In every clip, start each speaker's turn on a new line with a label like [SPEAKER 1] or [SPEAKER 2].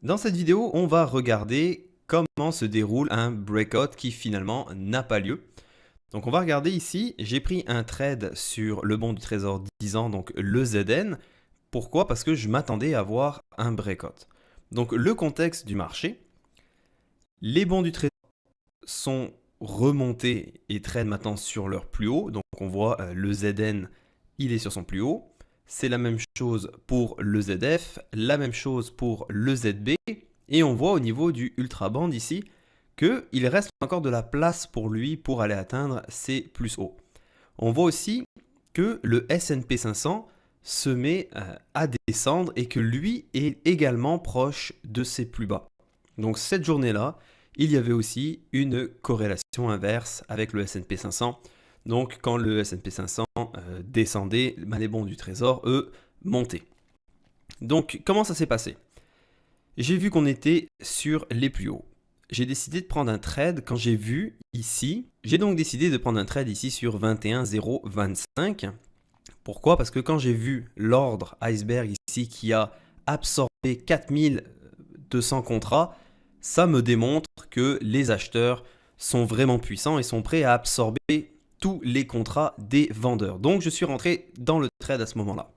[SPEAKER 1] Dans cette vidéo, on va regarder comment se déroule un breakout qui finalement n'a pas lieu. Donc on va regarder ici, j'ai pris un trade sur le bon du Trésor 10 ans, donc le ZN. Pourquoi? Parce que je m'attendais à voir un breakout. Donc le contexte du marché, les bons du Trésor sont remontés et trade maintenant sur leur plus haut. Donc on voit le ZN, il est sur son plus haut. C'est la même chose pour le ZF, la même chose pour le ZB. Et on voit au niveau du ultra band ici qu'il reste encore de la place pour lui pour aller atteindre ses plus hauts. On voit aussi que le S&P 500 se met à descendre et que lui est également proche de ses plus bas. Donc cette journée-là, il y avait aussi une corrélation inverse avec le S&P 500. Donc quand le S&P 500 descendait, les bons du Trésor, eux, montaient. Donc comment ça s'est passé? J'ai vu qu'on était sur les plus hauts. J'ai décidé de prendre un trade quand j'ai vu ici. J'ai donc décidé de prendre un trade ici sur 21,025. Pourquoi? Parce que quand j'ai vu l'ordre iceberg ici qui a absorbé 4200 contrats, ça me démontre que les acheteurs sont vraiment puissants et sont prêts à absorber tous les contrats des vendeurs. Donc je suis rentré dans le trade à ce moment-là.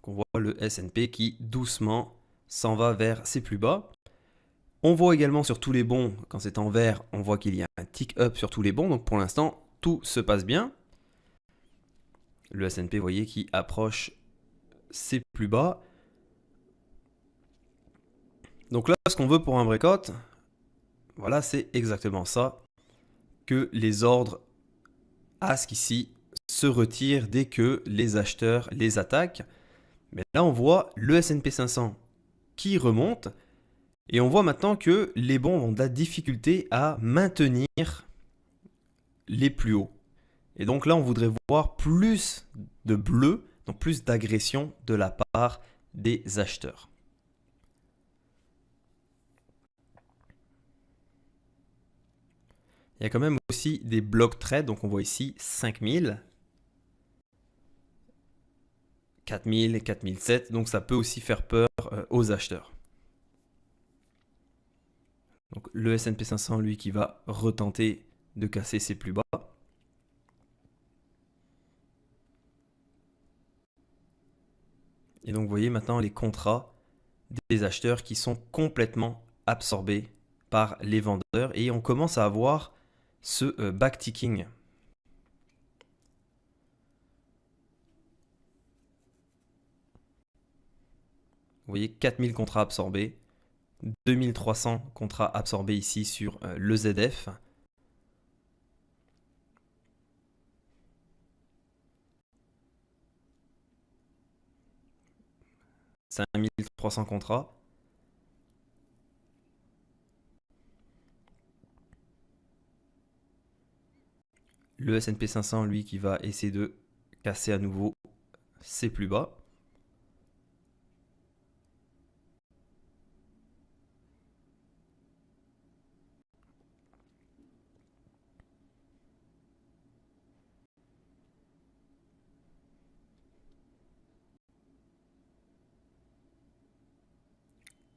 [SPEAKER 1] On voit le S&P qui doucement s'en va vers ses plus bas. On voit également sur tous les bons, quand c'est en vert, on voit qu'il y a un tick up sur tous les bons. Donc pour l'instant, tout se passe bien. Le S&P, vous voyez, qui approche ses plus bas. Donc là, ce qu'on veut pour un breakout, voilà, c'est exactement ça. Que les ordres ask ici se retirent dès que les acheteurs les attaquent. Mais là, on voit le S&P 500 qui remonte. Et on voit maintenant que les bons ont de la difficulté à maintenir les plus hauts. Et donc là, on voudrait voir plus de bleu, donc plus d'agression de la part des acheteurs. Il y a quand même aussi des blocs trades, donc on voit ici 5000, 4000, 4007, donc ça peut aussi faire peur aux acheteurs. Donc le S&P 500, lui, qui va retenter de casser ses plus bas. Et donc vous voyez maintenant les contrats des acheteurs qui sont complètement absorbés par les vendeurs et on commence à avoir ce backticking. Vous voyez 4000 contrats absorbés, 2300 contrats absorbés ici sur le ZF. « 5300 contrats. Le S&P 500, lui, qui va essayer de casser à nouveau ses plus bas.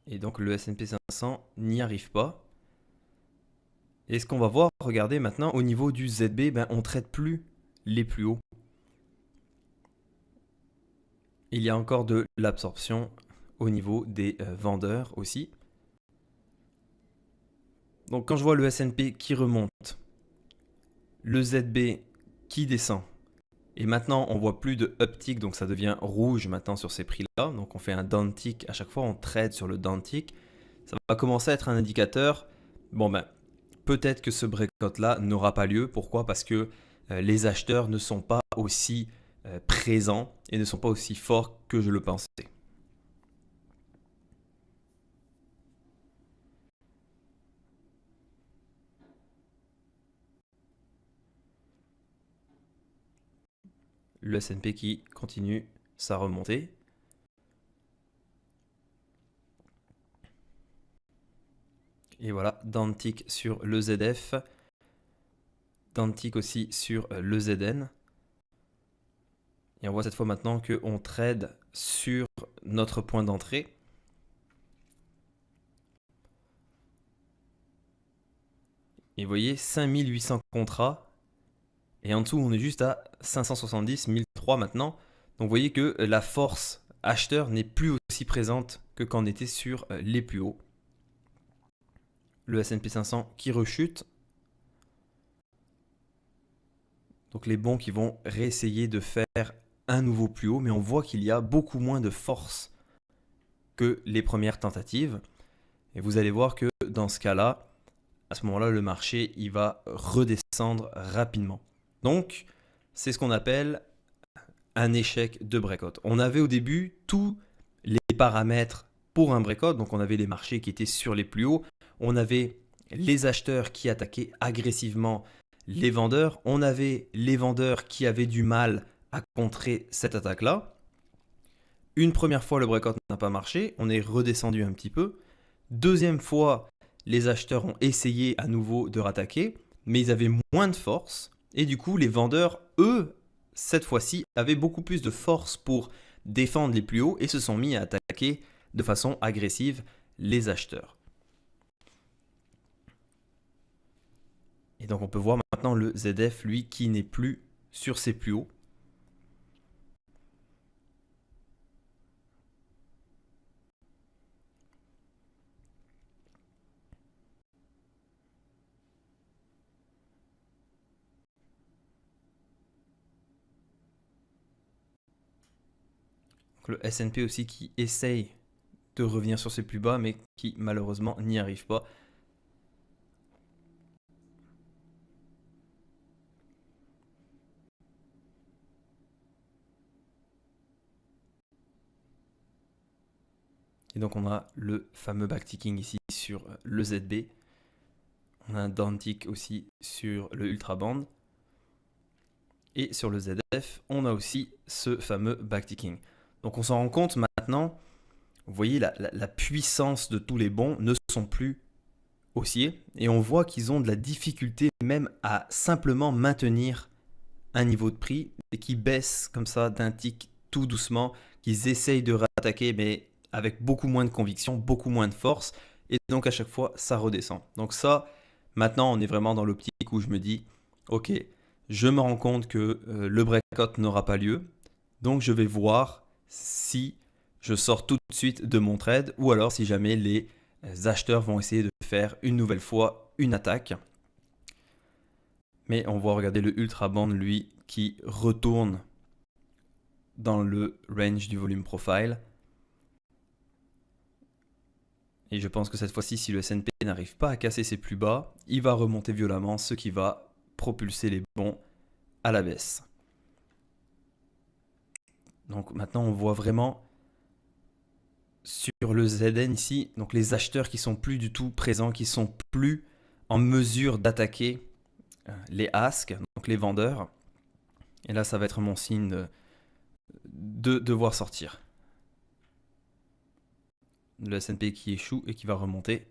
[SPEAKER 1] Et donc le S&P 500 n'y arrive pas. Et ce qu'on va voir, regardez maintenant au niveau du ZB, on ne traite plus les plus hauts. Il y a encore de l'absorption au niveau des vendeurs aussi. Donc quand je vois le S&P qui remonte, le ZB qui descend, et maintenant on voit plus de uptick, donc ça devient rouge maintenant sur ces prix-là. Donc on fait un downtick, à chaque fois on trade sur le downtick. Ça va commencer à être un indicateur. Bon peut-être que ce breakout-là n'aura pas lieu. Pourquoi? Parce que les acheteurs ne sont pas aussi présents et ne sont pas aussi forts que je le pensais. Le S&P qui continue sa remontée. Et voilà, downtick sur le ZF, downtick aussi sur le ZN. Et on voit cette fois maintenant qu'on trade sur notre point d'entrée. Et vous voyez, 5800 contrats. Et en dessous, on est juste à 570, 1003 maintenant. Donc vous voyez que la force acheteur n'est plus aussi présente que quand on était sur les plus hauts. Le S&P 500 qui rechute. Donc les bons qui vont réessayer de faire un nouveau plus haut, mais on voit qu'il y a beaucoup moins de force que les premières tentatives. Et vous allez voir que dans ce cas-là, à ce moment-là, le marché il va redescendre rapidement. Donc, c'est ce qu'on appelle un échec de breakout. On avait au début tous les paramètres pour un breakout. Donc, on avait les marchés qui étaient sur les plus hauts. On avait les acheteurs qui attaquaient agressivement les vendeurs. On avait les vendeurs qui avaient du mal à contrer cette attaque-là. Une première fois, le breakout n'a pas marché. On est redescendu un petit peu. Deuxième fois, les acheteurs ont essayé à nouveau de rattaquer, mais ils avaient moins de force. Et du coup, les vendeurs, eux, cette fois-ci, avaient beaucoup plus de force pour défendre les plus hauts et se sont mis à attaquer de façon agressive les acheteurs. Et donc on peut voir maintenant le ZF, lui, qui n'est plus sur ses plus hauts. Donc le S&P aussi qui essaye de revenir sur ses plus bas, mais qui malheureusement n'y arrive pas. Et donc on a le fameux backticking ici sur le ZB. On a un downtick aussi sur le ultraband. Et sur le ZF, on a aussi ce fameux backticking. Donc on s'en rend compte maintenant, vous voyez la puissance de tous les bons ne sont plus haussiers. Et on voit qu'ils ont de la difficulté même à simplement maintenir un niveau de prix et qui baissent comme ça d'un tick tout doucement, qu'ils essayent de rattaquer mais avec beaucoup moins de conviction, beaucoup moins de force. Et donc à chaque fois, ça redescend. Donc ça, maintenant, on est vraiment dans l'optique où je me dis, ok, je me rends compte que le breakout n'aura pas lieu. Donc je vais voir si je sors tout de suite de mon trade ou alors si jamais les acheteurs vont essayer de faire une nouvelle fois une attaque. Mais on va regarder le ultra band, lui, qui retourne dans le range du volume profile. Et je pense que cette fois-ci, si le S&P n'arrive pas à casser ses plus bas, il va remonter violemment, ce qui va propulser les bons à la baisse. Donc maintenant, on voit vraiment sur le ZN ici, donc les acheteurs qui sont plus du tout présents, qui sont plus en mesure d'attaquer les asks, donc les vendeurs. Et là, ça va être mon signe de devoir sortir. Le S&P qui échoue et qui va remonter.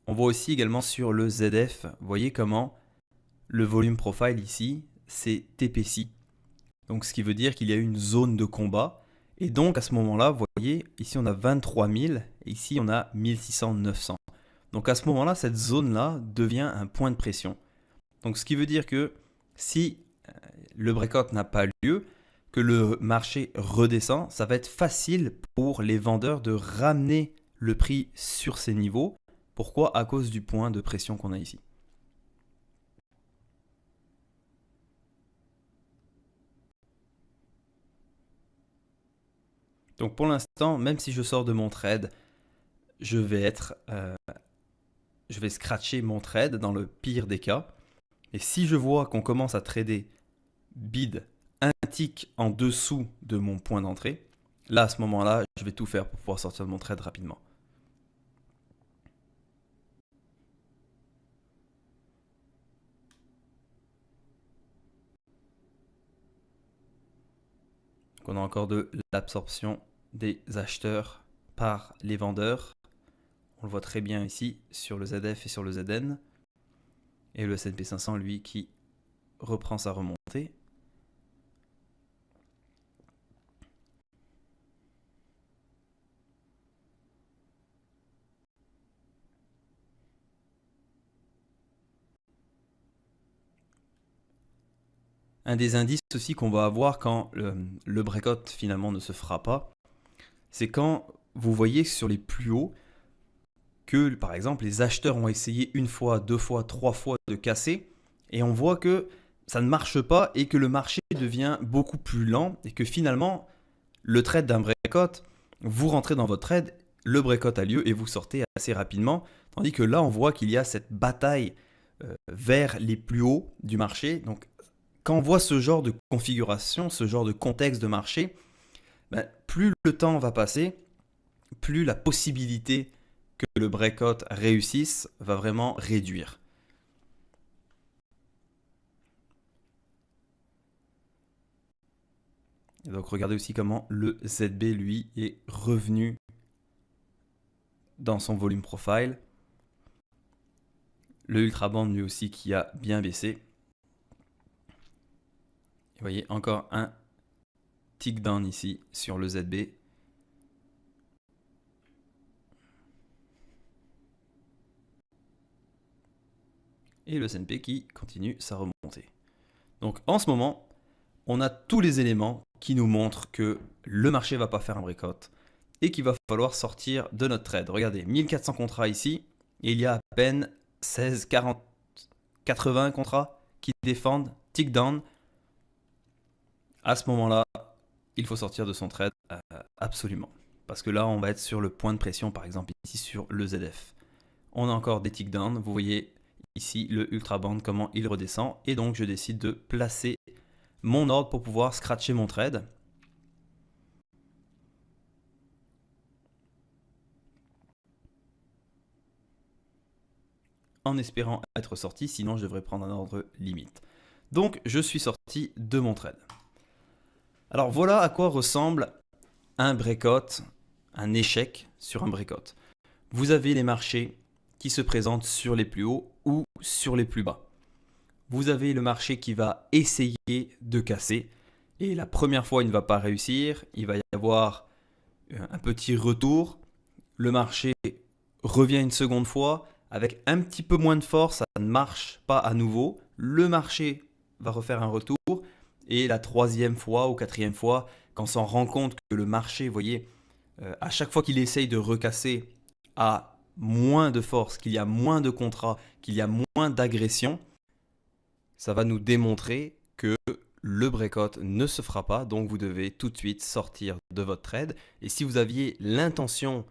[SPEAKER 1] On voit aussi également sur le ZF, vous voyez comment le volume profile ici, c'est épaissi. Donc ce qui veut dire qu'il y a une zone de combat. Et donc à ce moment-là, vous voyez, ici on a 23 000, et ici on a 1600, 900. Donc à ce moment-là, cette zone-là devient un point de pression. Donc ce qui veut dire que si le breakout n'a pas lieu, que le marché redescend, ça va être facile pour les vendeurs de ramener le prix sur ces niveaux. Pourquoi? À cause du point de pression qu'on a ici. Donc pour l'instant, même si je sors de mon trade, je vais scratcher mon trade dans le pire des cas. Et si je vois qu'on commence à trader bid un tick en dessous de mon point d'entrée, là à ce moment-là, je vais tout faire pour pouvoir sortir de mon trade rapidement. Donc on a encore de l'absorption des acheteurs par les vendeurs. On le voit très bien ici sur le ZF et sur le ZN. Et le S&P 500, lui, qui reprend sa remontée. Un des indices aussi qu'on va avoir quand le breakout finalement ne se fera pas, c'est quand vous voyez sur les plus hauts que par exemple les acheteurs ont essayé une fois, deux fois, trois fois de casser et on voit que ça ne marche pas et que le marché devient beaucoup plus lent et que finalement le trade d'un breakout, vous rentrez dans votre trade, le breakout a lieu et vous sortez assez rapidement. Tandis que là, on voit qu'il y a cette bataille vers les plus hauts du marché. Donc, quand on voit ce genre de configuration, ce genre de contexte de marché, ben, plus le temps va passer, plus la possibilité que le breakout réussisse va vraiment réduire. Et donc, regardez aussi comment le ZB, lui, est revenu dans son volume profile. Le ultraband lui aussi qui a bien baissé. Vous voyez encore un tick down ici sur le ZB. Et le S&P qui continue sa remontée. Donc en ce moment, on a tous les éléments qui nous montrent que le marché ne va pas faire un breakout et qu'il va falloir sortir de notre trade. Regardez, 1400 contrats ici, et il y a à peine 16, 40, 80 contrats qui défendent, tick down. À ce moment-là, il faut sortir de son trade absolument. Parce que là, on va être sur le point de pression, par exemple ici sur le ZF. On a encore des tick down. Vous voyez ici le ultra band, comment il redescend. Et donc, je décide de placer mon ordre pour pouvoir scratcher mon trade. En espérant être sorti, sinon je devrais prendre un ordre limite. Donc, je suis sorti de mon trade. Alors, voilà à quoi ressemble un breakout, un échec sur un breakout. Vous avez les marchés qui se présentent sur les plus hauts ou sur les plus bas. Vous avez le marché qui va essayer de casser et la première fois il ne va pas réussir, il va y avoir un petit retour, le marché revient une seconde fois avec un petit peu moins de force, ça ne marche pas à nouveau, le marché va refaire un retour et la troisième fois ou quatrième fois, quand on s'en rend compte que le marché, vous voyez, à chaque fois qu'il essaye de recasser a moins de force, qu'il y a moins de contrats, qu'il y a moins d'agression, ça va nous démontrer que le breakout ne se fera pas, donc vous devez tout de suite sortir de votre trade. Et si vous aviez l'intention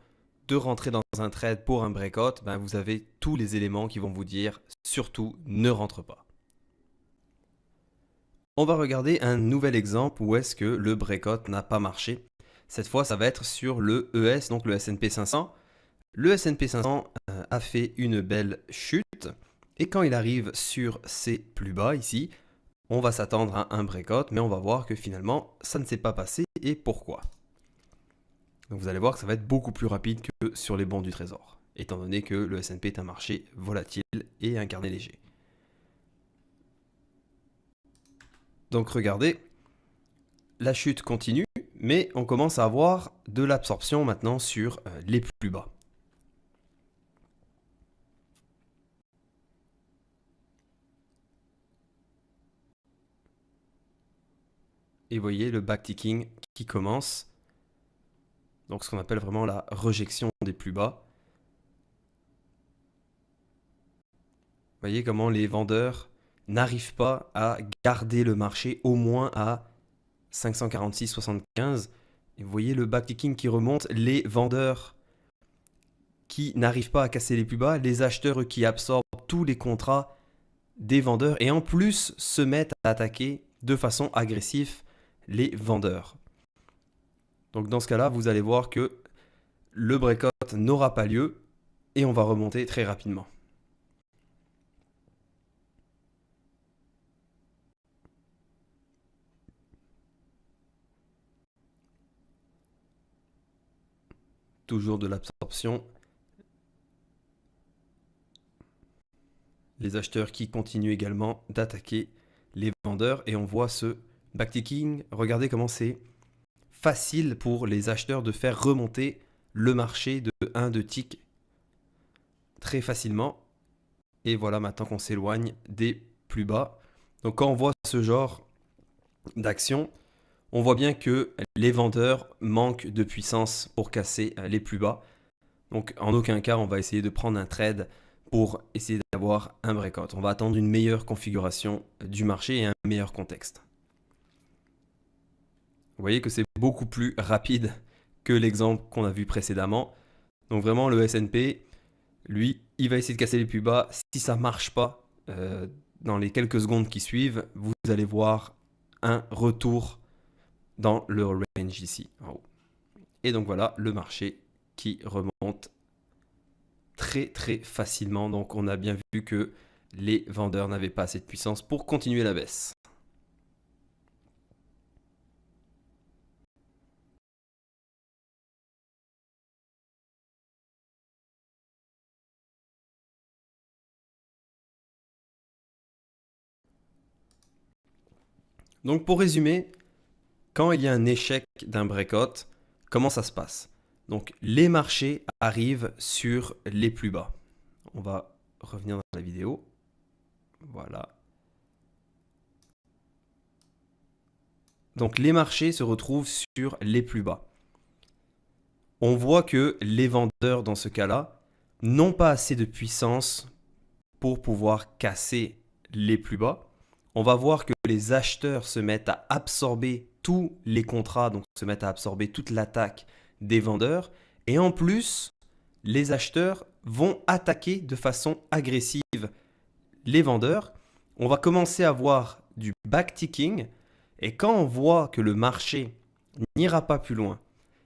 [SPEAKER 1] de rentrer dans un trade pour un breakout, ben vous avez tous les éléments qui vont vous dire surtout ne rentre pas. On va regarder un nouvel exemple où est-ce que le breakout n'a pas marché. Cette fois, ça va être sur le ES, donc le S&P 500. Le S&P 500 a fait une belle chute et quand il arrive sur ses plus bas ici, on va s'attendre à un breakout, mais on va voir que finalement, ça ne s'est pas passé et pourquoi. Donc vous allez voir que ça va être beaucoup plus rapide que sur les bons du Trésor, étant donné que le S&P est un marché volatile et un carnet léger. Donc regardez, la chute continue, mais on commence à avoir de l'absorption maintenant sur les plus bas. Et vous voyez le backticking qui commence. Donc ce qu'on appelle vraiment la rejection des plus bas. Vous voyez comment les vendeurs n'arrivent pas à garder le marché au moins à 546,75. Et vous voyez le backticking qui remonte, les vendeurs qui n'arrivent pas à casser les plus bas, les acheteurs qui absorbent tous les contrats des vendeurs et en plus se mettent à attaquer de façon agressive les vendeurs. Donc dans ce cas-là, vous allez voir que le breakout n'aura pas lieu et on va remonter très rapidement. Toujours de l'absorption. Les acheteurs qui continuent également d'attaquer les vendeurs et on voit ce backticking. Regardez comment c'est facile pour les acheteurs de faire remonter le marché de 1 de tick très facilement. Et voilà maintenant qu'on s'éloigne des plus bas. Donc quand on voit ce genre d'action, on voit bien que les vendeurs manquent de puissance pour casser les plus bas. Donc en aucun cas, on va essayer de prendre un trade pour essayer d'avoir un breakout. On va attendre une meilleure configuration du marché et un meilleur contexte. Vous voyez que c'est beaucoup plus rapide que l'exemple qu'on a vu précédemment. Donc vraiment, le S&P, lui, il va essayer de casser les plus bas. Si ça ne marche pas, dans les quelques secondes qui suivent, vous allez voir un retour dans le range ici, en haut. Et donc voilà, le marché qui remonte très très facilement. Donc on a bien vu que les vendeurs n'avaient pas assez de puissance pour continuer la baisse. Donc pour résumer, quand il y a un échec d'un breakout, comment ça se passe? Donc les marchés arrivent sur les plus bas. On va revenir dans la vidéo. Voilà. Donc les marchés se retrouvent sur les plus bas. On voit que les vendeurs dans ce cas-là n'ont pas assez de puissance pour pouvoir casser les plus bas. On va voir que les acheteurs se mettent à absorber tous les contrats, donc se mettent à absorber toute l'attaque des vendeurs. Et en plus, les acheteurs vont attaquer de façon agressive les vendeurs. On va commencer à voir du backticking. Et quand on voit que le marché n'ira pas plus loin,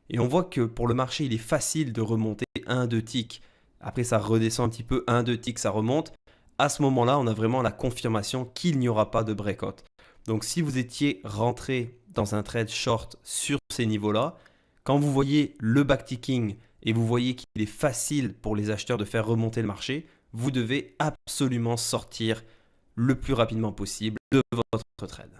[SPEAKER 1] et on voit que pour le marché, il est facile de remonter 1-2 ticks, après ça redescend un petit peu, 1-2 ticks, ça remonte, à ce moment-là, on a vraiment la confirmation qu'il n'y aura pas de breakout. Donc si vous étiez rentré dans un trade short sur ces niveaux-là, quand vous voyez le backticking et vous voyez qu'il est facile pour les acheteurs de faire remonter le marché, vous devez absolument sortir le plus rapidement possible de votre trade.